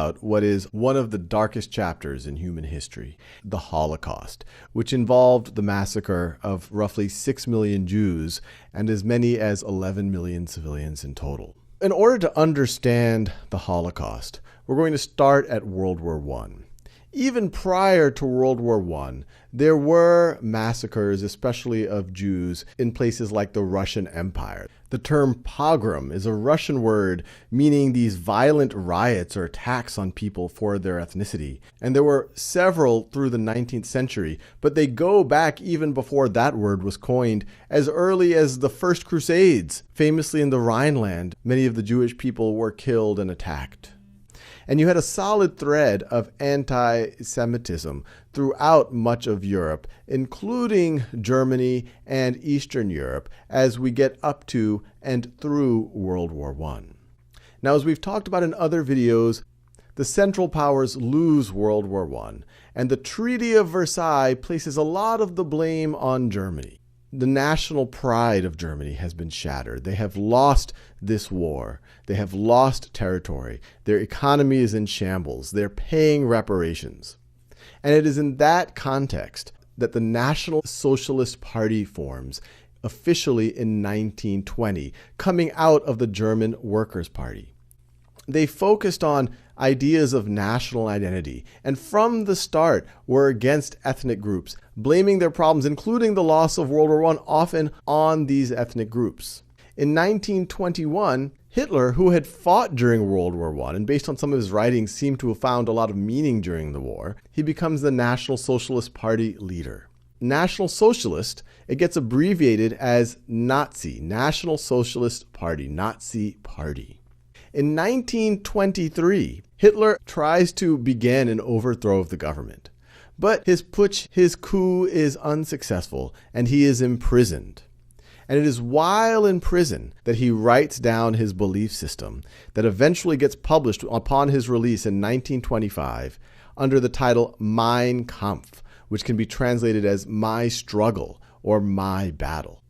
about what is one of the darkest chapters in human history, the Holocaust, which involved the massacre of roughly 6 million Jews and as many as 11 million civilians in total. In order to understand the Holocaust, we're going to start at World War I. Even prior to World War I, there were massacres, especially of Jews, in places like the Russian Empire. The term pogrom is a Russian word meaning these violent riots or attacks on people for their ethnicity. And there were several through the 19th century, but they go back even before that word was coined, as early as the First Crusades. Famously in the Rhineland, many of the Jewish people were killed and attacked. And you had a solid thread of anti-Semitism throughout much of Europe, including Germany and Eastern Europe, as we get up to and through World War I. Now, as we've talked about in other videos, the Central Powers lose World War I, and the Treaty of Versailles places a lot of the blame on Germany. The national pride of Germany has been shattered. They have lost this war. They have lost territory. Their economy is in shambles. They're paying reparations. And it is in that context that the National Socialist Party forms officially in 1920, coming out of the German Workers' Party. They focused on ideas of national identity, and from the start were against ethnic groups, blaming their problems, including the loss of World War I, often on these ethnic groups. In 1921, Hitler, who had fought during World War I, and based on some of his writings seemed to have found a lot of meaning during the war, he becomes the National Socialist Party leader. National Socialist, it gets abbreviated as Nazi, National Socialist Party, Nazi Party. In 1923, Hitler tries to begin an overthrow of the government. But his putsch, his coup is unsuccessful, and he is imprisoned. And it is while in prison that he writes down his belief system that eventually gets published upon his release in 1925 under the title Mein Kampf, which can be translated as My Struggle or My Battle.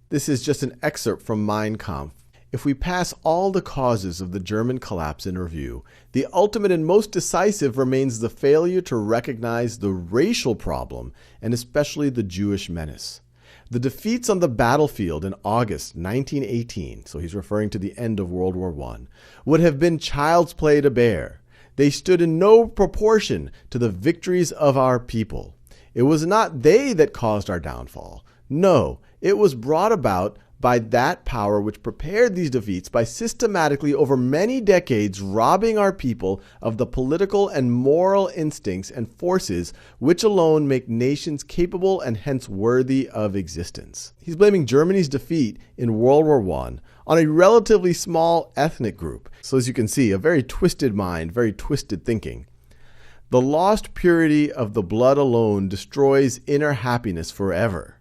This is just an excerpt from Mein Kampf. If we pass all the causes of the German collapse in review, the ultimate and most decisive remains the failure to recognize the racial problem and especially the Jewish menace. The defeats on the battlefield in August 1918, so he's referring to the end of World War I, would have been child's play to bear. They stood in no proportion to the victories of our people. It was not they that caused our downfall. No, it was brought about by that power which prepared these defeats by systematically over many decades robbing our people of the political and moral instincts and forces which alone make nations capable and hence worthy of existence. He's blaming Germany's defeat in World War I on a relatively small ethnic group. So as you can see, a very twisted mind, very twisted thinking. The lost purity of the blood alone destroys inner happiness forever.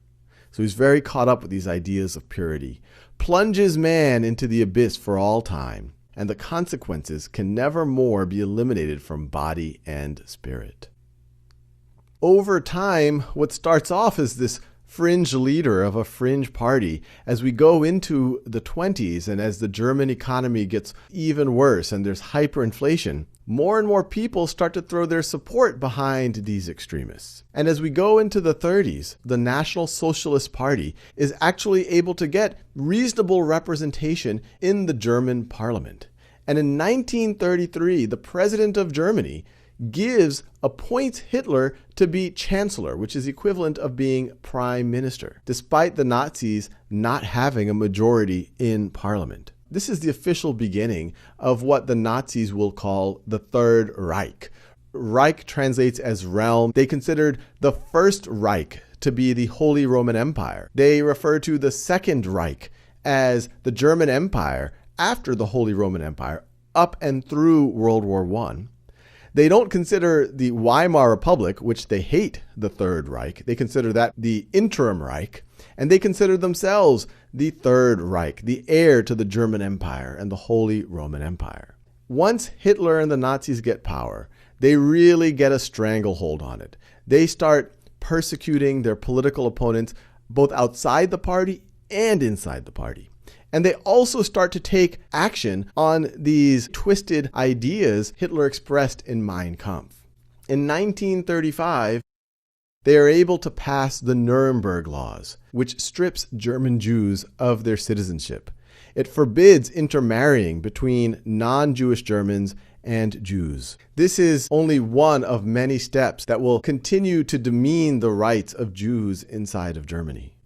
So he's very caught up with these ideas of purity, plunges man into the abyss for all time, and the consequences can never more be eliminated from body and spirit. Over time, what starts off as this fringe leader of a fringe party, as we go into the 20s and as the German economy gets even worse and there's hyperinflation, more and more people start to throw their support behind these extremists. And as we go into the 30s, the National Socialist Party is actually able to get reasonable representation in the German parliament. And in 1933, the president of Germany appoints Hitler to be chancellor, which is equivalent of being prime minister, despite the Nazis not having a majority in parliament. This is the official beginning of what the Nazis will call the Third Reich. Reich translates as realm. They considered the First Reich to be the Holy Roman Empire. They refer to the Second Reich as the German Empire after the Holy Roman Empire up and through World War I. They don't consider the Weimar Republic, which they hate the Third Reich. They consider that the Interim Reich, and they consider themselves the Third Reich, the heir to the German Empire and the Holy Roman Empire. Once Hitler and the Nazis get power, they really get a stranglehold on it. They start persecuting their political opponents both outside the party and inside the party. And they also start to take action on these twisted ideas Hitler expressed in Mein Kampf. In 1935, they are able to pass the Nuremberg Laws, which strips German Jews of their citizenship. It forbids intermarrying between non-Jewish Germans and Jews. This is only one of many steps that will continue to demean the rights of Jews inside of Germany.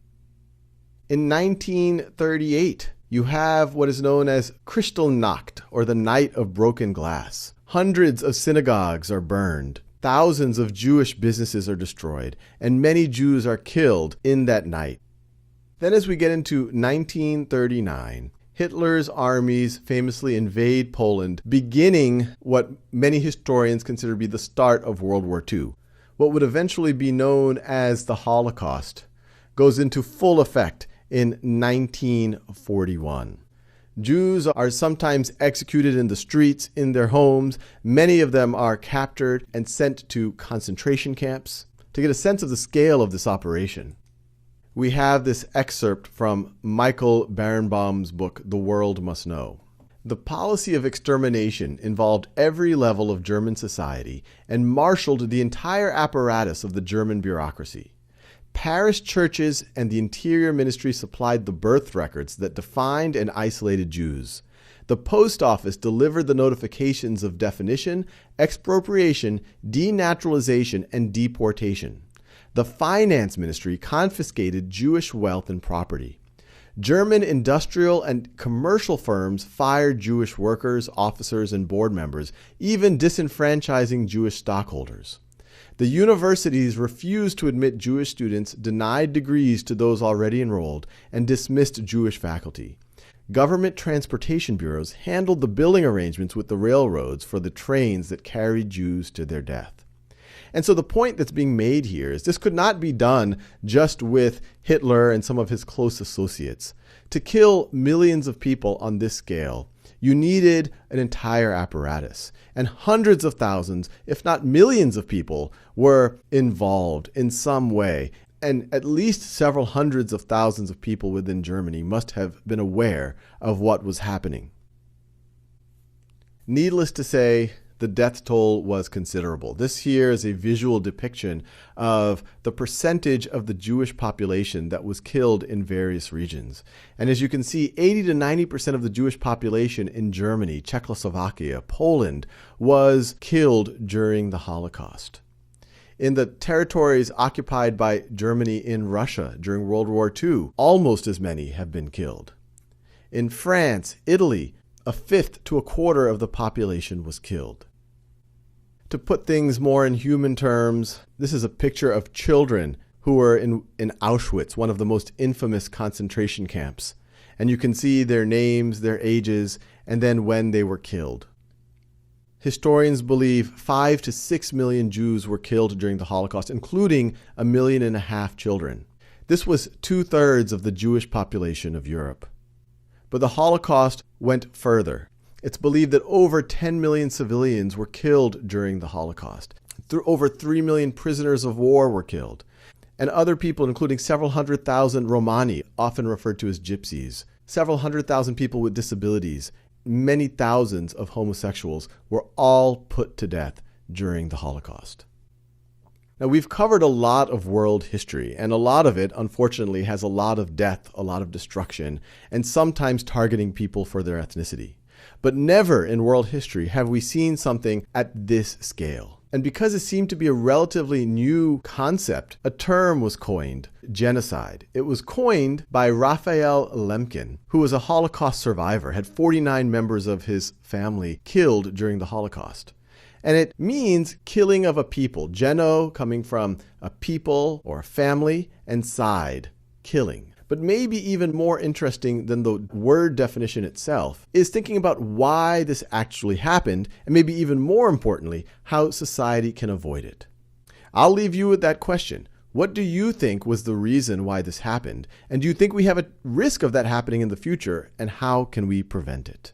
In 1938, you have what is known as Kristallnacht, or the Night of Broken Glass. Hundreds of synagogues are burned. Thousands of Jewish businesses are destroyed, and many Jews are killed in that night. Then as we get into 1939, Hitler's armies famously invade Poland, beginning what many historians consider to be the start of World War II. What would eventually be known as the Holocaust goes into full effect in 1941. Jews are sometimes executed in the streets, in their homes. Many of them are captured and sent to concentration camps. To get a sense of the scale of this operation, we have this excerpt from Michael Berenbaum's book, The World Must Know. The policy of extermination involved every level of German society and marshaled the entire apparatus of the German bureaucracy. Parish churches and the Interior Ministry supplied the birth records that defined and isolated Jews. The post office delivered the notifications of definition, expropriation, denaturalization, and deportation. The Finance Ministry confiscated Jewish wealth and property. German industrial and commercial firms fired Jewish workers, officers, and board members, even disenfranchising Jewish stockholders. The universities refused to admit Jewish students, denied degrees to those already enrolled, and dismissed Jewish faculty. Government transportation bureaus handled the billing arrangements with the railroads for the trains that carried Jews to their death. And so the point that's being made here is this could not be done just with Hitler and some of his close associates. To kill millions of people on this scale, you needed an entire apparatus. And hundreds of thousands, if not millions of people were involved in some way. And at least several hundreds of thousands of people within Germany must have been aware of what was happening. Needless to say, the death toll was considerable. This here is a visual depiction of the percentage of the Jewish population that was killed in various regions. And as you can see, 80 to 90% of the Jewish population in Germany, Czechoslovakia, Poland was killed during the Holocaust. In the territories occupied by Germany in Russia during World War II, almost as many have been killed. In France, Italy, a fifth to a quarter of the population was killed. To put things more in human terms, this is a picture of children who were in Auschwitz, one of the most infamous concentration camps. And you can see their names, their ages, and then when they were killed. Historians believe 5 to 6 million Jews were killed during the Holocaust, including 1.5 million children. This was 2/3 of the Jewish population of Europe. But the Holocaust went further. It's believed that over 10 million civilians were killed during the Holocaust. Over 3 million prisoners of war were killed. And other people, including several 100,000 Romani, often referred to as gypsies, several 100,000 people with disabilities, many thousands of homosexuals were all put to death during the Holocaust. Now, we've covered a lot of world history, and a lot of it, unfortunately, has a lot of death, a lot of destruction, and sometimes targeting people for their ethnicity. But never in world history have we seen something at this scale. And because it seemed to be a relatively new concept, a term was coined, genocide. It was coined by Raphael Lemkin, who was a Holocaust survivor, had 49 members of his family killed during the Holocaust. And it means killing of a people. Geno coming from a people or a family, and side, killing. But maybe even more interesting than the word definition itself is thinking about why this actually happened, and maybe even more importantly, how society can avoid it. I'll leave you with that question. What do you think was the reason why this happened? And do you think we have a risk of that happening in the future? And how can we prevent it?